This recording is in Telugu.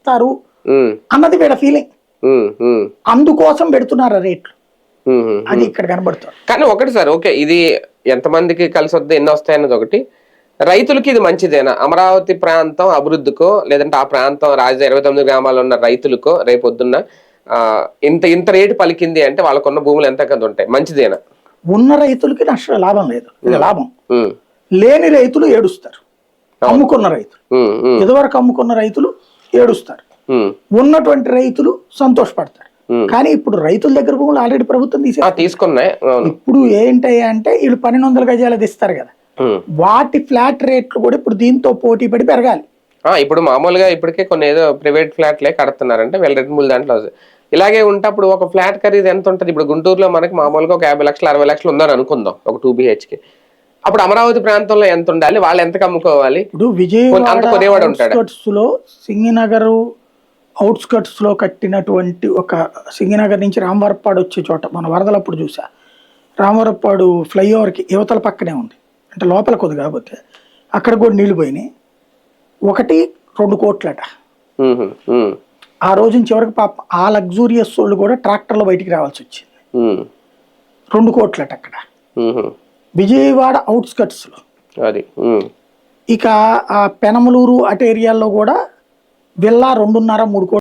ఇస్తారు అన్నది వీళ్ళ ఫీలింగ్. అందుకోసం పెడుతున్నారు ఆ రేట్లు. అది ఇక్కడ కనబడుతుంది. కానీ ఒకటి సార్, ఓకే, ఇది ఎంతమందికి కలిసి వద్ద ఎన్ని వస్తాయన్నది ఒకటి. రైతులకి ఇది మంచిదేనా? అమరావతి ప్రాంతం అభివృద్ధికో, లేదంటే ఆ ప్రాంతం 29 గ్రామాల్లో ఉన్న రైతులకో రేపొద్దున్న ఇంత రేటు పలికింది అంటే వాళ్ళకున్న భూములు ఎంత కొంత ఉంటాయి, మంచిదేనా? ఉన్న రైతులకి లాభం లేదు, ఇది లాభం. లేని రైతులు ఏడుస్తారు, అమ్ముకున్న రైతులు. ఇదివరకు అమ్ముకున్న రైతులు ఏడుస్తారు, ఉన్నటువంటి రైతులు సంతోషపడతారు. కానీ ఇప్పుడు రైతుల దగ్గర భూములు ఆల్రెడీ ప్రభుత్వం తీసుకున్నాయి. ఇప్పుడు ఏంటయ్యా అంటే వీళ్ళు 1200 గజాలది ఇస్తారు కదా, వాటి ఫ్లాట్ రేట్లు కూడా ఇప్పుడు దీంతో పోటీ పడి పెరగాలి. ఇప్పుడు మామూలుగా ఇప్పటికే కొన్ని ఏదో ప్రైవేట్ ఫ్లాట్లే కడుతున్నారంటే వీళ్ళ 2-3 దాంట్లో ఇలాగే ఉంటే అప్పుడు ఒక ఫ్లాట్ ఖరీదు ఎంత ఉంటుంది? ఇప్పుడు గుంటూరులో మనకి మామూలుగా ఒక 50 లక్షలు 60 లక్షలు ఉందని అనుకుందాం ఒక 2 BHK. అప్పుడు అమరావతి ప్రాంతంలో ఎంత ఉండాలి, వాళ్ళు ఎంతకు అమ్ముకోవాలి? ఇప్పుడు విజయవాడ లో సింగినగర్ అవుట్స్కట్స్ లో కట్టినటువంటి ఒక సింగినగర్ నుంచి రామవరప్పాడు వచ్చే చోట మన వరదలప్పుడు చూసా, రామవరప్పాడు ఫ్లైఓవర్ కి యువతల పక్కనే ఉంది, అంటే లోపల కొద్ది కాబట్టి అక్కడ కూడా నీళ్లు పోయినాయి. 1-2 కోట్లట ఆ రోజు చివరికి. పాప ఆ లగ్జూరియస్ వాళ్ళు కూడా ట్రాక్టర్లో బయటికి రావాల్సి వచ్చింది. 2 కోట్లట అక్కడ విజయవాడ అవుట్స్కట్స్ లో. ఇక ఆ పెనమలూరు అటు ఏరియాల్లో కూడా విల్లా 2.5-3 కోట్లు.